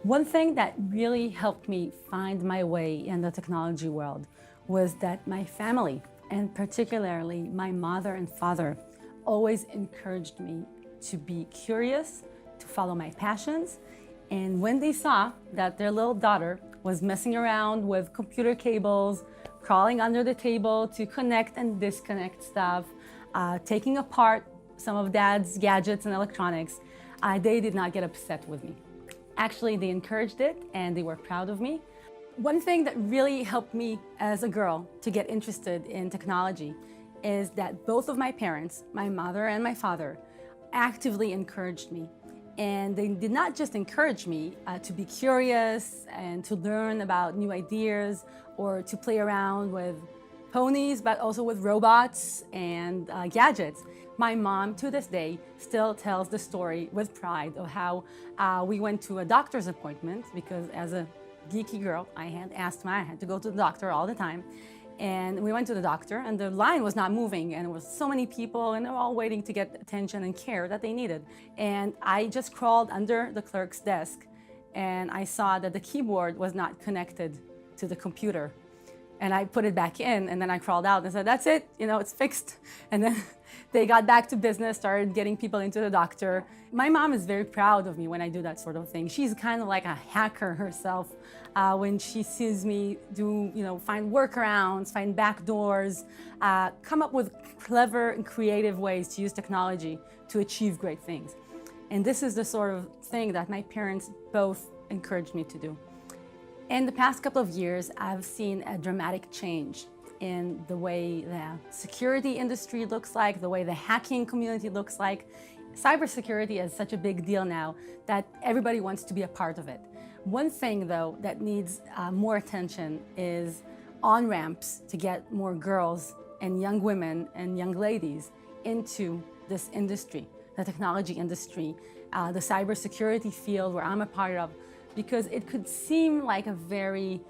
One thing that really helped me find my way in the technology world was that my family, and particularly my mother and father, always encouraged me to be curious, to follow my passions. And when they saw that their little daughter was messing around with computer cables, crawling under the table to connect and disconnect stuff, taking apart some of Dad's gadgets and electronics, they did not get upset with me. Actually, they encouraged it and they were proud of me. One thing that really helped me as a girl to get interested in technology is that both of my parents, my mother and my father, actively encouraged me. And they did not just encourage me to be curious and to learn about new ideas or to play around with ponies, but also with robots and gadgets. My mom, to this day, still tells the story with pride of how we went to a doctor's appointment because as a geeky girl, I had asthma, I had to go to the doctor all the time. And we went to the doctor and the line was not moving and there was so many people and they were all waiting to get attention and care that they needed. And I just crawled under the clerk's desk and I saw that the keyboard was not connected to the computer. And I put it back in and then I crawled out and said, that's it, it's fixed. And then they got back to business, started getting people into the doctor. My mom is very proud of me when I do that sort of thing. She's kind of like a hacker herself when she sees me find workarounds, find backdoors, come up with clever and creative ways to use technology to achieve great things. And this is the sort of thing that my parents both encouraged me to do. In the past couple of years, I've seen a dramatic change in the way the security industry looks like, the way the hacking community looks like. Cybersecurity is such a big deal now that everybody wants to be a part of it. One thing, though, that needs more attention is on-ramps to get more girls and young women and young ladies into this industry, the technology industry, the cybersecurity field where I'm a part of, because it could seem like a very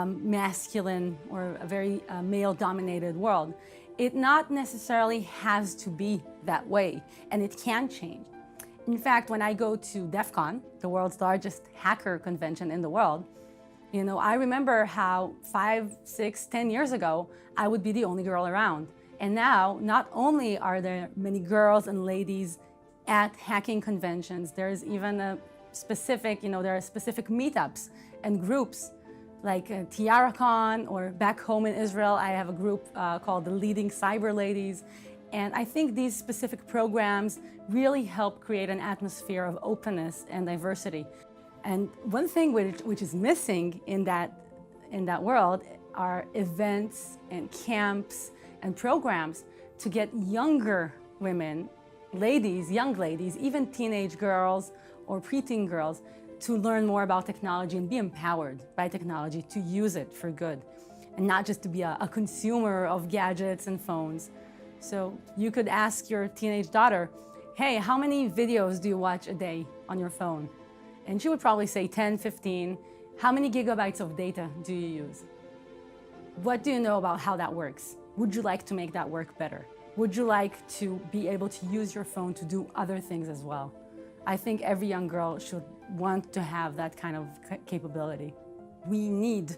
masculine or a very male-dominated world. It not necessarily has to be that way, and it can change. In fact, when I go to DEF CON, the world's largest hacker convention in the world, I remember how 5, 6, 10 years ago, I would be the only girl around. And now, not only are there many girls and ladies at hacking conventions, there's even a specific, there are specific meetups and groups like TiaraCon, or back home in Israel, I have a group called the Leading Cyber Ladies. And I think these specific programs really help create an atmosphere of openness and diversity. And one thing which is missing in that world are events and camps and programs to get younger women, young ladies, even teenage girls or preteen girls, to learn more about technology and be empowered by technology to use it for good and not just to be a consumer of gadgets and phones. So you could ask your teenage daughter, hey, how many videos do you watch a day on your phone? And she would probably say 10, 15. How many gigabytes of data do you use? What do you know about how that works? Would you like to make that work better? Would you like to be able to use your phone to do other things as well? I think every young girl should want to have that kind of capability. We need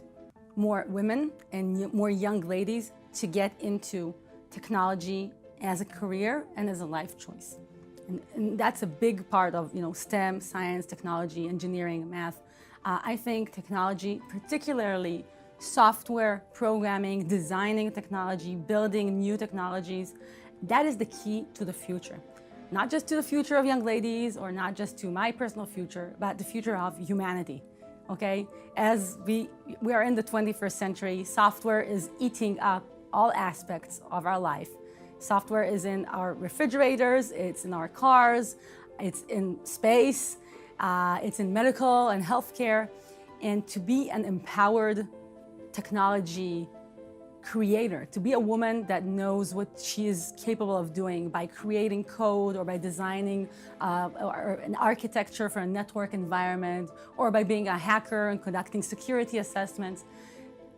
more women and more young ladies to get into technology as a career and as a life choice. And that's a big part of STEM, science, technology, engineering, math. I think technology, particularly software programming, designing technology, building new technologies, that is the key to the future. Not just to the future of young ladies or not just to my personal future, but the future of humanity, okay? As we are in the 21st century, software is eating up all aspects of our life. Software is in our refrigerators, it's in our cars, it's in space, it's in medical and healthcare. And to be an empowered technology creator, to be a woman that knows what she is capable of doing by creating code or by designing or an architecture for a network environment or by being a hacker and conducting security assessments.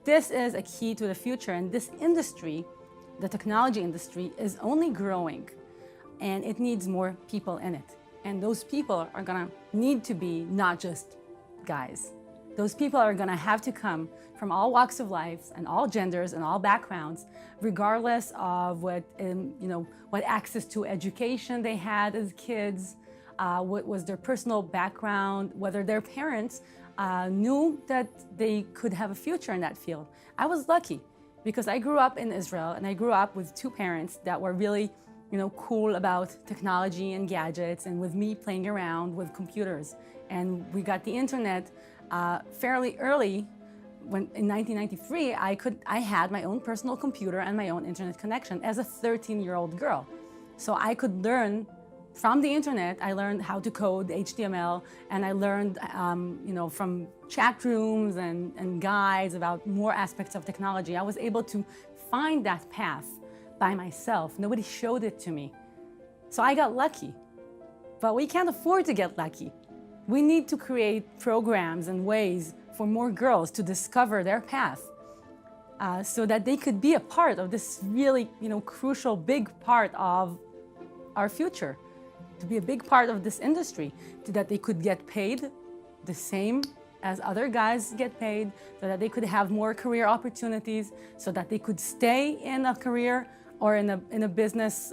This is a key to the future, and this industry, the technology industry, is only growing and it needs more people in it. And those people are gonna need to be not just guys. Those people are gonna have to come from all walks of life and all genders and all backgrounds, regardless of what access to education they had as kids, what was their personal background, whether their parents knew that they could have a future in that field. I was lucky because I grew up in Israel and I grew up with two parents that were really cool about technology and gadgets, and with me playing around with computers. And we got the internet fairly early. When in 1993, I had my own personal computer and my own internet connection as a 13-year-old girl. So I could learn from the internet. I learned how to code HTML, and I learned from chat rooms and guides about more aspects of technology. I was able to find that path by myself. Nobody showed it to me. So I got lucky. But we can't afford to get lucky. We need to create programs and ways for more girls to discover their path so that they could be a part of this really crucial, big part of our future, to be a big part of this industry, so that they could get paid the same as other guys get paid, so that they could have more career opportunities, so that they could stay in a career or in the business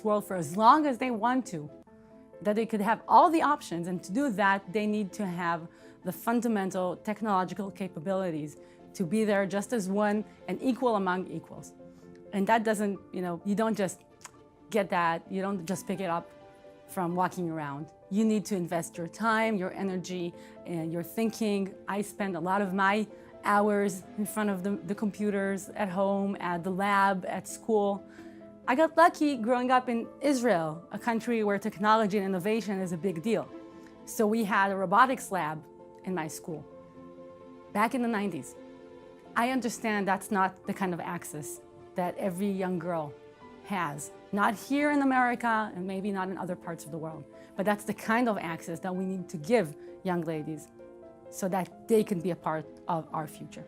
world for as long as they want to, that they could have all the options. And to do that, they need to have the fundamental technological capabilities to be there just as one and equal among equals. And that doesn't, you don't just get that, you don't just pick it up from walking around. You need to invest your time, your energy, and your thinking. I spend a lot of my hours in front of the computers at home, at the lab, at school. I got lucky growing up in Israel, a country where technology and innovation is a big deal. So we had a robotics lab in my school back in the 90s. I understand that's not the kind of access that every young girl has. Not here in America and maybe not in other parts of the world, but that's the kind of access that we need to give young ladies so that they can be a part of our future.